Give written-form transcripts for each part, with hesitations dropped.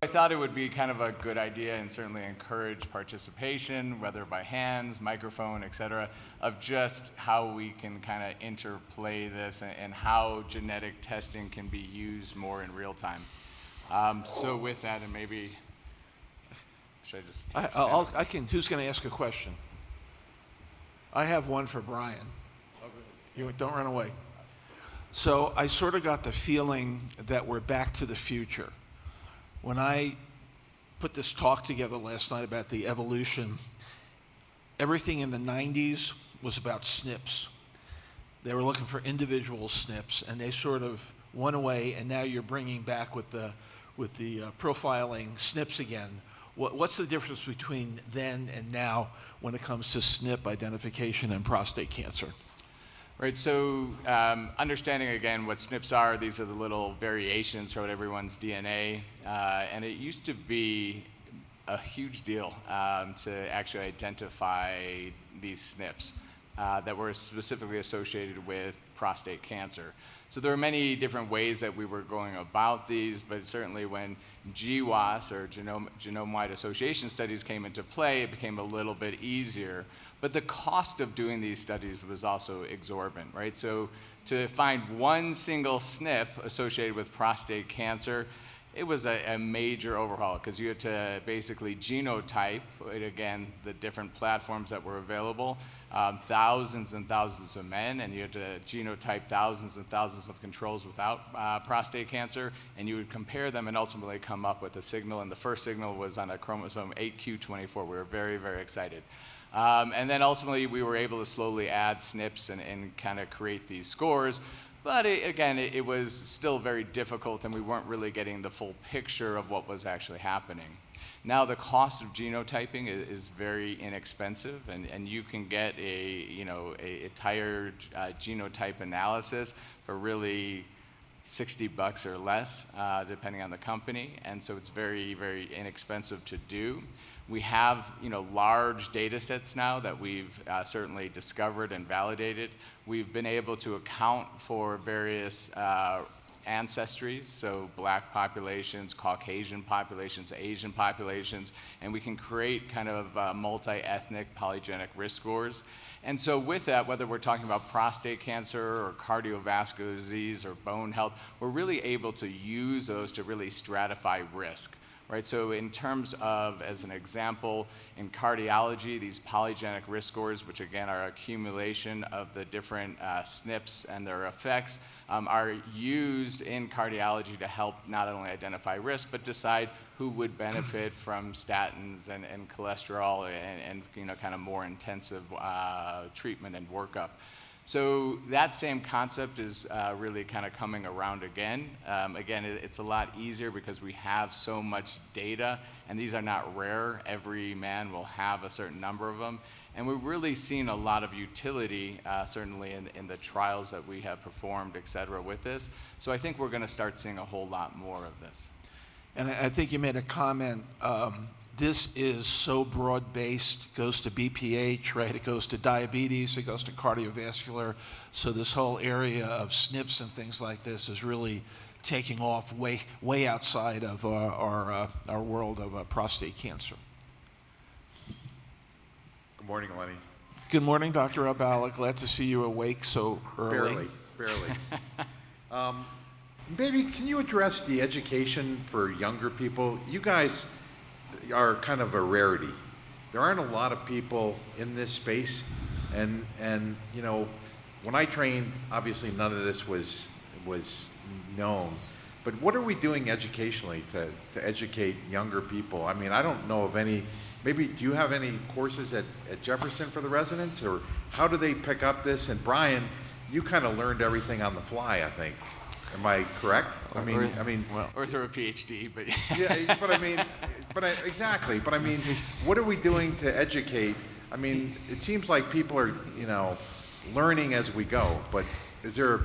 I thought it would be kind of a good idea and certainly encourage participation, whether by hands, microphone, et cetera, of just how we can kind of interplay this and how genetic testing can be used more in real time. So with that, and maybe, should I just? I can, who's going to ask a question? I have one for Brian. You don't run away. So I sort of got the feeling that we're back to the future. When I put this talk together last night about the evolution, everything in the 90s was about SNPs. They were looking for individual SNPs, and they sort of went away, and now you're bringing back with the profiling SNPs again. What's the difference between then and now when it comes to SNP identification and prostate cancer? Right, so understanding again what SNPs are, these are the little variations throughout everyone's DNA, and it used to be a huge deal to actually identify these SNPs that were specifically associated with prostate cancer. So there are many different ways that we were going about these, but certainly when GWAS, or genome-wide association studies, came into play, it became a little bit easier. But the cost of doing these studies was also exorbitant, right? So to find one single SNP associated with prostate cancer, it was a major overhaul, because you had to basically genotype, again, the different platforms that were available, thousands and thousands of men, and you had to genotype thousands and thousands of controls without prostate cancer, and you would compare them and ultimately come up with a signal, and the first signal was on a chromosome 8q24. We were very, very excited. And then ultimately we were able to slowly add SNPs and kind of create these scores. But it was still very difficult, and we weren't really getting the full picture of what was actually happening. Now the cost of genotyping is very inexpensive, and you can get a entire genotype analysis for really $60 or less, depending on the company, and so it's very, very inexpensive to do. We have large data sets now that we've certainly discovered and validated. We've been able to account for various ancestries, so Black populations, Caucasian populations, Asian populations, and we can create kind of multi-ethnic polygenic risk scores. And so with that, whether we're talking about prostate cancer or cardiovascular disease or bone health, we're really able to use those to really stratify risk. Right, so in terms of, as an example, in cardiology, these polygenic risk scores, which again are accumulation of the different SNPs and their effects, are used in cardiology to help not only identify risk, but decide who would benefit from statins and cholesterol and kind of more intensive treatment and workup. So that same concept is really kind of coming around again. It's a lot easier because we have so much data, and these are not rare. Every man will have a certain number of them. And we've really seen a lot of utility, certainly in the trials that we have performed, et cetera, with this. So I think we're going to start seeing a whole lot more of this. And I think you made a comment, this is so broad-based, it goes to BPH, right? It goes to diabetes, it goes to cardiovascular. So this whole area of SNPs and things like this is really taking off way outside of our world of prostate cancer. Good morning, Lenny. Good morning, Dr. Abala. Glad to see you awake so early. Barely. Maybe can you address the education for younger people? You guys are kind of a rarity. There aren't a lot of people in this space, and when I trained, obviously none of this was known. But what are we doing educationally to educate younger people? I mean, I don't know of any. Maybe do you have any courses at Jefferson for the residents, or how do they pick up this? And Brian, you kind of learned everything on the fly, I think. Am I correct? I mean, or through a PhD, but yeah, exactly. But I mean, what are we doing to educate? I mean, it seems like people are, learning as we go. But is there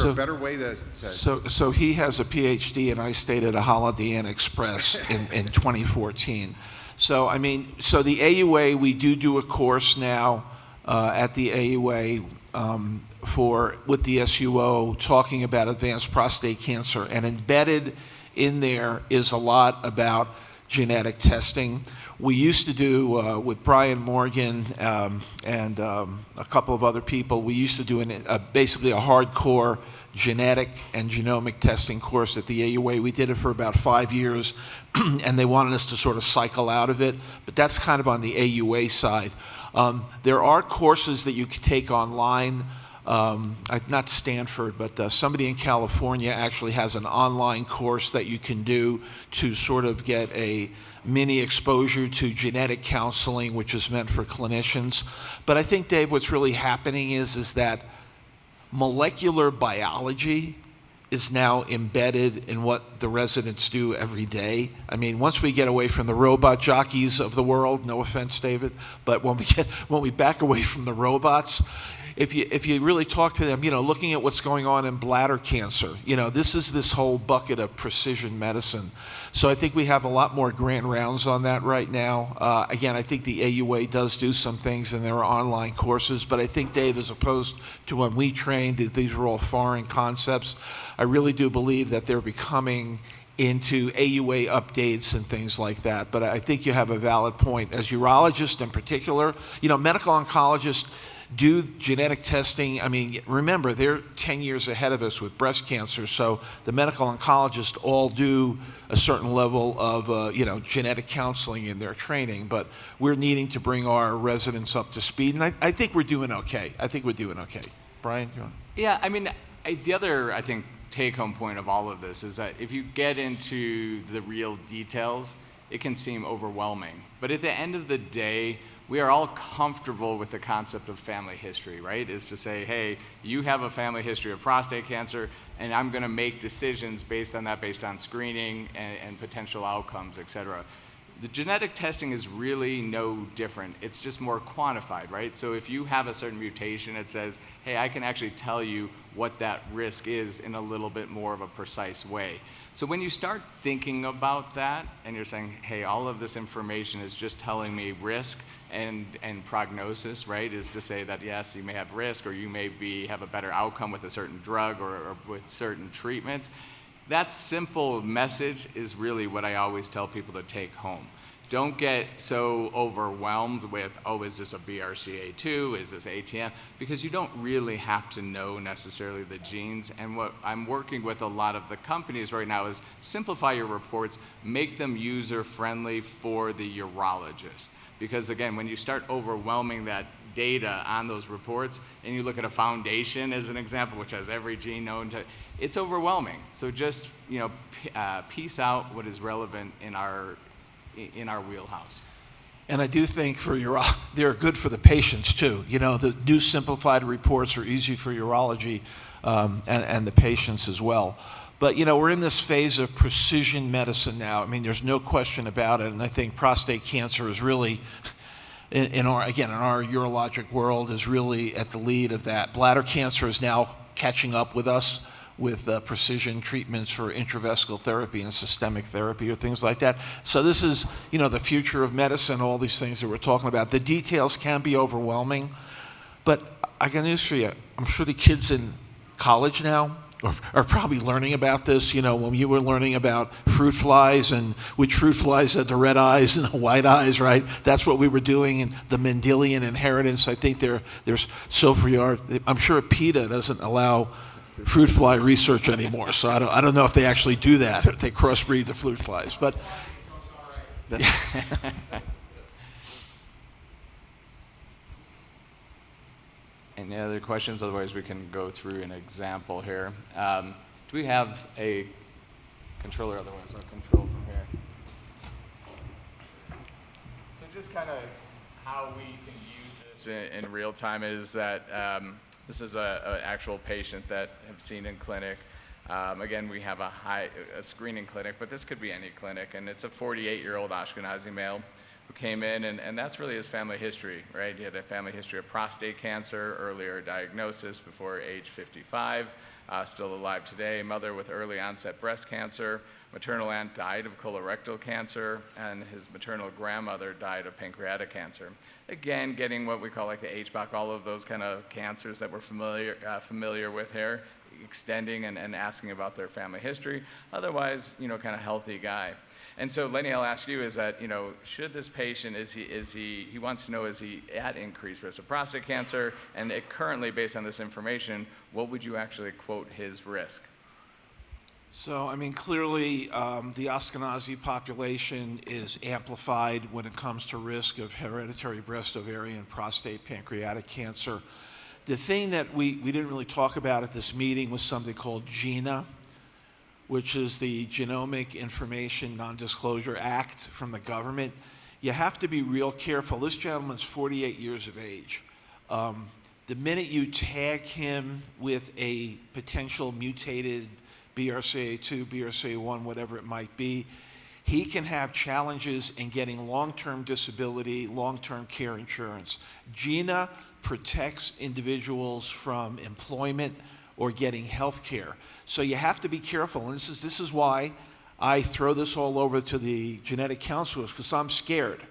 a better way to? So he has a PhD, and I stayed at a Holiday Inn Express in 2014. So the AUA, we do a course now at the AUA. With the SUO talking about advanced prostate cancer, and embedded in there is a lot about genetic testing. We used to do, with Brian Morgan and a couple of other people, we used to do basically a hardcore genetic and genomic testing course at the AUA. We did it for about 5 years, and they wanted us to sort of cycle out of it, but that's kind of on the AUA side. There are courses that you can take online. Not Stanford, but somebody in California actually has an online course that you can do to sort of get a mini exposure to genetic counseling, which is meant for clinicians. But I think, Dave, what's really happening is that molecular biology is now embedded in what the residents do every day. I mean, once we get away from the robot jockeys of the world, no offense, David, but when we back away from the robots, if you really talk to them, looking at what's going on in bladder cancer, this is this whole bucket of precision medicine. So I think we have a lot more grand rounds on that right now. Again, I think the AUA does do some things, and there are online courses, but I think, Dave, as opposed to when we trained, these were all foreign concepts. I really do believe that they're becoming into AUA updates and things like that. But I think you have a valid point. As urologists in particular, medical oncologists do genetic testing. I mean, remember, they're 10 years ahead of us with breast cancer, so the medical oncologists all do a certain level of, genetic counseling in their training, but we're needing to bring our residents up to speed, and I think we're doing okay. Brian, you want? Yeah, I mean, the other, I think, take-home point of all of this is that if you get into the real details, it can seem overwhelming. But at the end of the day, we are all comfortable with the concept of family history, right? Is to say, hey, you have a family history of prostate cancer, and I'm gonna make decisions based on that, based on screening and potential outcomes, et cetera. The genetic testing is really no different. It's just more quantified, right? So if you have a certain mutation, it says, hey, I can actually tell you what that risk is in a little bit more of a precise way. So when you start thinking about that, and you're saying, hey, all of this information is just telling me risk and prognosis, right, is to say that, yes, you may have risk, or you may have a better outcome with a certain drug or with certain treatments. That simple message is really what I always tell people to take home. Don't get so overwhelmed with, oh, is this a BRCA2? Is this ATM? Because you don't really have to know necessarily the genes. And what I'm working with a lot of the companies right now is simplify your reports, make them user-friendly for the urologist. Because again, when you start overwhelming that data on those reports, and you look at a foundation as an example, which has every gene known to, it's overwhelming. So just piece out what is relevant in our wheelhouse. And I do think they're good for the patients too. The new simplified reports are easy for urology and the patients as well. But we're in this phase of precision medicine now. I mean, there's no question about it, and I think prostate cancer is really, in our urologic world, is really at the lead of that. Bladder cancer is now catching up with us with precision treatments for intravesical therapy and systemic therapy or things like that. So this is, the future of medicine, all these things that we're talking about. The details can be overwhelming, but I got news for you. I'm sure the kids in college now are probably learning about this. When you were learning about fruit flies and which fruit flies had the red eyes and the white eyes, right? That's what we were doing, and the Mendelian inheritance. I think there's so far. I'm sure PETA doesn't allow fruit fly research anymore, so I don't know if they actually do that, or if they crossbreed the fruit flies, but Any other questions? Otherwise, we can go through an example here. Do we have a controller? Otherwise, I'll control from here. So just kind of how we can use this in real time is that this is an actual patient that I've seen in clinic. Again, we have a screening clinic, but this could be any clinic, and it's a 48-year-old Ashkenazi male who came in, and that's really his family history, right? He had a family history of prostate cancer, earlier diagnosis before age 55, still alive today, mother with early onset breast cancer, maternal aunt died of colorectal cancer, and his maternal grandmother died of pancreatic cancer. Again, getting what we call like the HBOC, all of those kind of cancers that we're familiar with here. extending and asking about their family history. Otherwise, kind of healthy guy. And so, Lenny, I'll ask you: is that should this patient he wants to know, is he at increased risk of prostate cancer? And currently, based on this information, what would you actually quote his risk? So, I mean, clearly the Ashkenazi population is amplified when it comes to risk of hereditary breast, ovarian, prostate, pancreatic cancer. The thing that we didn't really talk about at this meeting was something called GINA, which is the Genomic Information Non-Disclosure Act from the government. You have to be real careful. This gentleman's 48 years of age. The minute you tag him with a potential mutated BRCA2, BRCA1, whatever it might be, he can have challenges in getting long-term disability, long-term care insurance. GINA protects individuals from employment or getting health care. So you have to be careful, and this is why I throw this all over to the genetic counselors, because I'm scared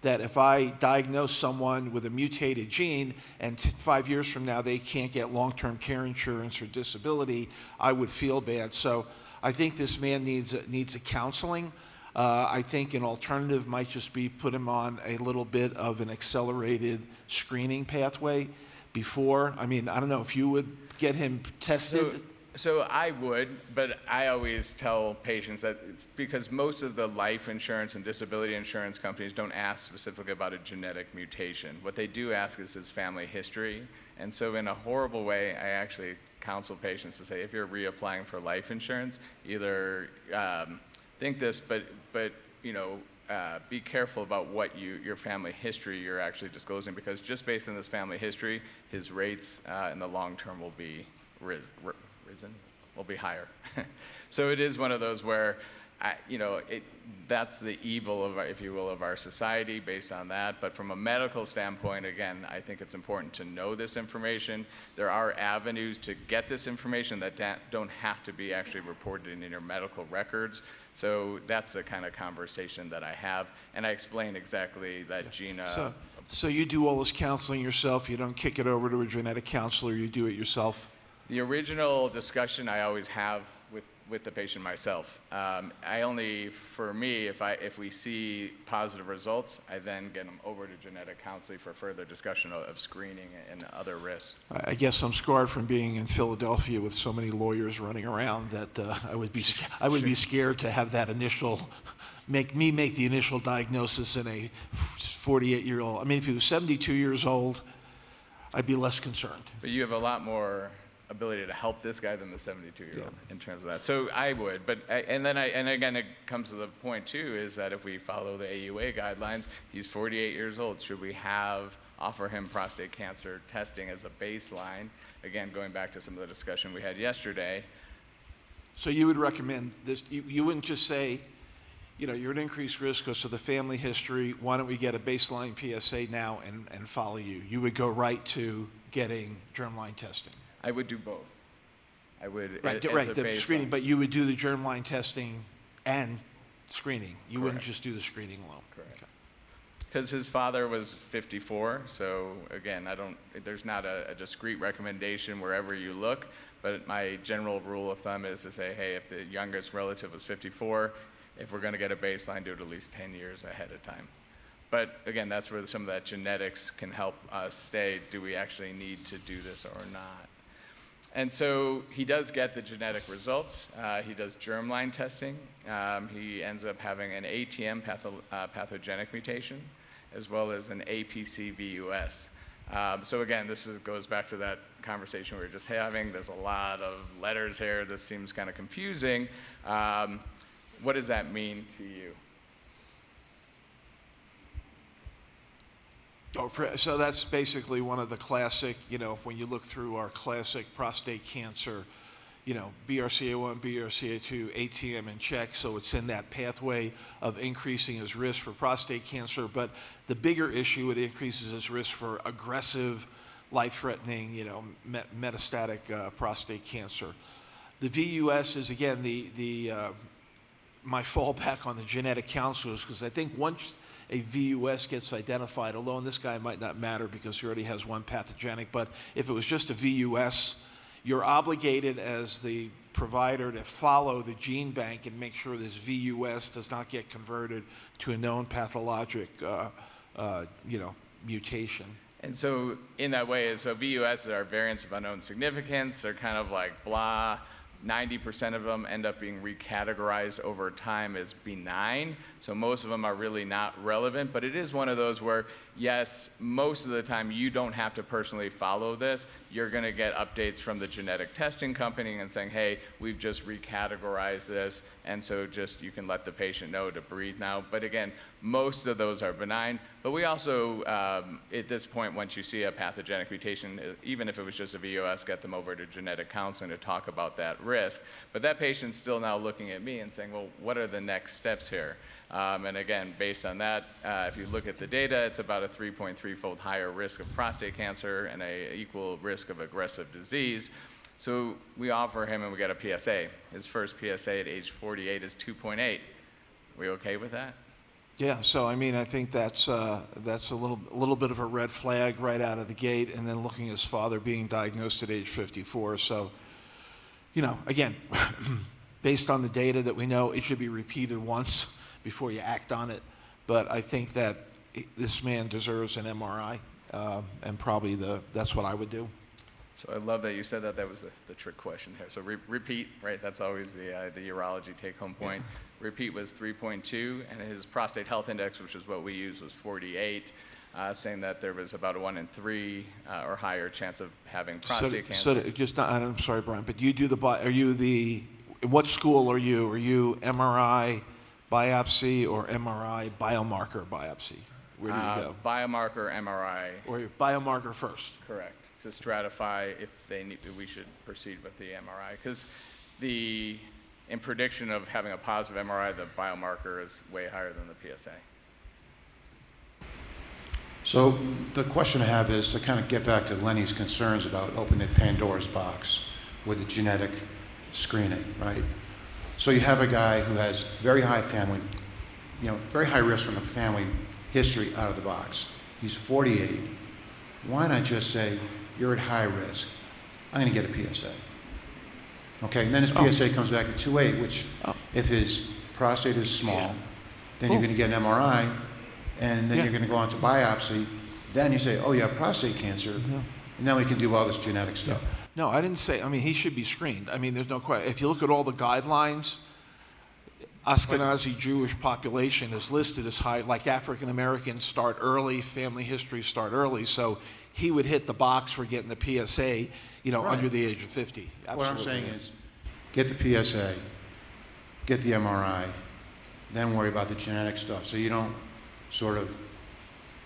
that if I diagnose someone with a mutated gene and 5 years from now they can't get long-term care insurance or disability, I would feel bad. So I think this man needs a counseling. I think an alternative might just be put him on a little bit of an accelerated screening pathway before. I mean, I don't know if you would get him tested. So I would, but I always tell patients that because most of the life insurance and disability insurance companies don't ask specifically about a genetic mutation. What they do ask is his family history. And so in a horrible way, I actually counsel patients to say, if you're reapplying for life insurance, either think this, but be careful about what your family history you're actually disclosing, because just based on this family history, his rates in the long term will be will be higher. So it is one of those where, that's the evil of, if you will, of our society based on that. But from a medical standpoint, again, I think it's important to know this information. There are avenues to get this information that don't have to be actually reported in your medical records. So that's the kind of conversation that I have. And I explain exactly that GINA. So you do all this counseling yourself? You don't kick it over to a genetic counselor, you do it yourself? The original discussion I always have with the patient myself. For me, if we see positive results, I then get them over to genetic counseling for further discussion of screening and other risks. I guess I'm scarred from being in Philadelphia with so many lawyers running around that I would be scared to have that make the initial diagnosis in a 48-year-old. I mean, if he was 72 years old, I'd be less concerned. But you have a lot more ability to help this guy than the 72-year-old in terms of that. So I would, and again, it comes to the point too, is that if we follow the AUA guidelines, he's 48 years old. Should we offer him prostate cancer testing as a baseline? Again, going back to some of the discussion we had yesterday. So you would recommend this? You wouldn't just say, you're at increased risk because of the family history. Why don't we get a baseline PSA now and follow you? You would go right to getting germline testing. I would do both. I would the screening, but you would do the germline testing and screening. You wouldn't just do the screening alone. Correct. Because his father was 54, so again, there's not a discrete recommendation wherever you look, but my general rule of thumb is to say, hey, if the youngest relative was 54, if we're going to get a baseline, do it at least 10 years ahead of time. But again, that's where some of that genetics can help us say, do we actually need to do this or not? And so he does get the genetic results. He does germline testing. He ends up having an ATM pathogenic mutation, as well as an APC-VUS. So again, goes back to that conversation we were just having. There's a lot of letters here. This seems kind of confusing. What does that mean to you? So that's basically one of the classic, when you look through our classic prostate cancer, BRCA1, BRCA2, ATM in check, so it's in that pathway of increasing his risk for prostate cancer. But the bigger issue, it increases his risk for aggressive, life-threatening, metastatic prostate cancer. The VUS is, again, my fallback on the genetic counselors, because I think once a VUS gets identified, although in this guy it might not matter because he already has one pathogenic, but if it was just a VUS, you're obligated as the provider to follow the gene bank and make sure this VUS does not get converted to a known pathologic, mutation. And so in that way, so VUS are variants of unknown significance. They're kind of like blah. 90% of them end up being recategorized over time as benign. So most of them are really not relevant, but it is one of those where, yes, most of the time you don't have to personally follow this. You're gonna get updates from the genetic testing company and saying, hey, we've just recategorized this, and so just you can let the patient know to breathe now. But again, most of those are benign, but we also, at this point, once you see a pathogenic mutation, even if it was just a VUS, get them over to genetic counseling to talk about that risk. But that patient's still now looking at me and saying, well, what are the next steps here? And again, based on that, if you look at the data, it's about a 3.3-fold higher risk of prostate cancer and a equal risk of aggressive disease. So we offer him and we get a PSA. His first PSA at age 48 is 2.8. We okay with that? Yeah, so I mean, I think that's a little bit of a red flag right out of the gate, and then looking at his father being diagnosed at age 54. So, again, based on the data that we know, it should be repeated once before you act on it. But I think that this man deserves an MRI, and probably that's what I would do. So I love that you said that. That was the trick question here. So repeat, right? That's always the urology take-home point. Yeah. Repeat was 3.2, and his prostate health index, which is what we use, was 48, saying that there was about a 1 in 3 or higher chance of having prostate cancer. So I'm sorry, Brian, but you do what school are you? Are you MRI biopsy or MRI biomarker biopsy? Where do you go? Biomarker, MRI. Or biomarker first? Correct. To stratify if we should proceed with the MRI, because in prediction of having a positive MRI, the biomarker is way higher than the PSA. So the question I have is to kind of get back to Lenny's concerns about opening Pandora's box with the genetic screening, right? So you have a guy who has very high family, very high risk from the family history out of the box. He's 48. Why not just say, you're at high risk, I'm going to get a PSA. Okay, and then his PSA comes back at 2.8, which if his prostate is small, then you're going to get an MRI, and then you're going to go on to biopsy. Then you say, oh, you have prostate cancer, and then we can do all this genetic stuff. No, I didn't say, he should be screened. There's no question. If you look at all the guidelines, Ashkenazi Jewish population is listed as high, like African Americans start early, family history start early, so he would hit the box for getting the PSA, under the age of 50. Absolutely. What I'm saying is, get the PSA, get the MRI, then worry about the genetic stuff, so you don't sort of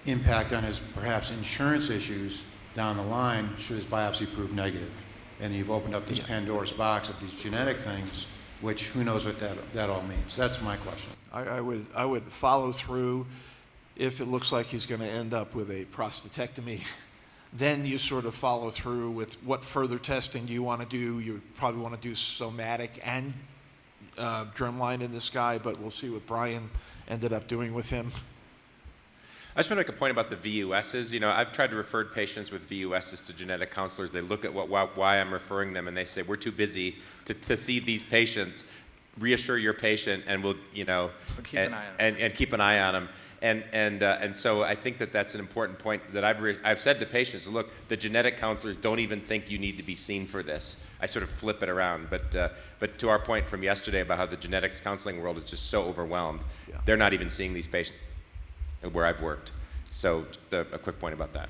impact on his perhaps insurance issues down the line should his biopsy prove negative. And you've opened up this Pandora's box of these genetic things, which who knows what that all means. That's my question. I would follow through if it looks like he's going to end up with a prostatectomy. Then you sort of follow through with what further testing do you want to do. You probably want to do somatic and germline in this guy, but we'll see what Brian ended up doing with him. I just want to make a point about the VUSs. I've tried to refer patients with VUSs to genetic counselors. They look at why I'm referring them, and they say, we're too busy to see these patients. Reassure your patient, and we'll, keep an eye on them. And so I think that's an important point that I've said to patients. Look, the genetic counselors don't even think you need to be seen for this. I sort of flip it around. But to our point from yesterday about how the genetics counseling world is just so overwhelmed, they're not even seeing these patients where I've worked. So a quick point about that.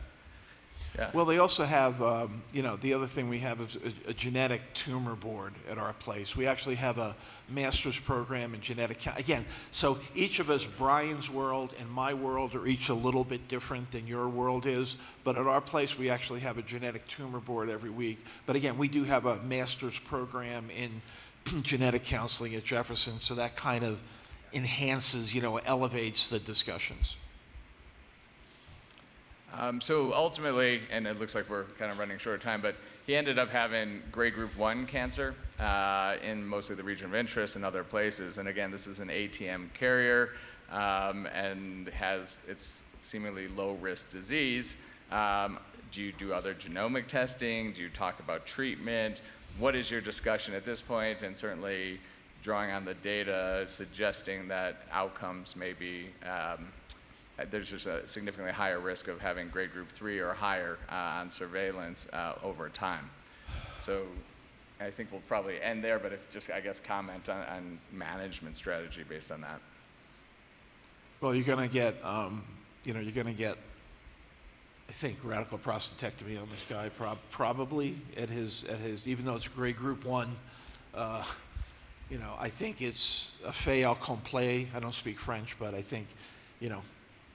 Yeah. Well, they also have, the other thing we have is a genetic tumor board at our place. We actually have a master's program in genetic, again, so each of us, Brian's world and my world are each a little bit different than your world is, but at our place we actually have a genetic tumor board every week. But again, we do have a master's program in genetic counseling at Jefferson, so that kind of enhances, elevates the discussions. So ultimately, and it looks like we're kind of running short of time, but he ended up having grade group 1 cancer in mostly the region of interest and other places. And again, this is an ATM carrier and it's seemingly low risk disease. do you do other genomic testing? Do you talk about treatment? What is your discussion at this point? And certainly drawing on the data, suggesting that outcomes may be, there's just a significantly higher risk of having grade group 3 or higher on surveillance over time. So I think we'll probably end there, but if just, I guess, comment on management strategy based on that. Well, you're going to get, you're going to get, I think, radical prostatectomy on this guy, probably at his, even though it's grade group 1. I think it's a fait accompli. I don't speak French, but I think,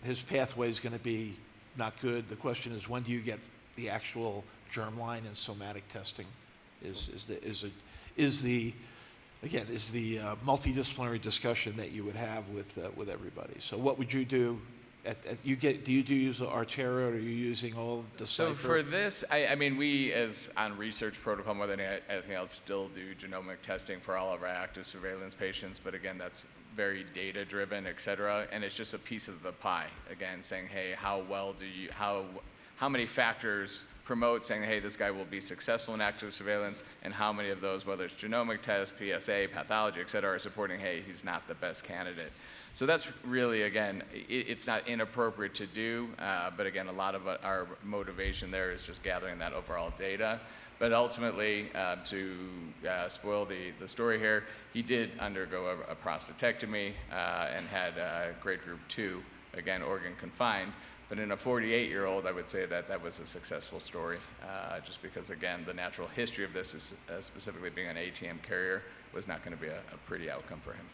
his pathway is going to be not good. The question is, when do you get the actual germline and somatic testing? Is the multidisciplinary discussion that you would have with everybody. So what would you do? Do you use Artera, or are you using all the So for this, I mean, we as on research protocol more than anything else still do genomic testing for all of our active surveillance patients, but again, that's very data driven, et cetera, and it's just a piece of the pie. Again, saying, hey, how many factors promote saying, hey, this guy will be successful in active surveillance, and how many of those, whether it's genomic tests, PSA, pathology, et cetera, are supporting, hey, he's not the best candidate. So that's really, again, it's not inappropriate to do, but again, a lot of our motivation there is just gathering that overall data. But ultimately, to spoil the story here, he did undergo a prostatectomy and had grade group 2, again, organ confined. But in a 48-year-old, I would say that was a successful story, just because, again, the natural history of this is specifically being an ATM carrier was not going to be a pretty outcome for him.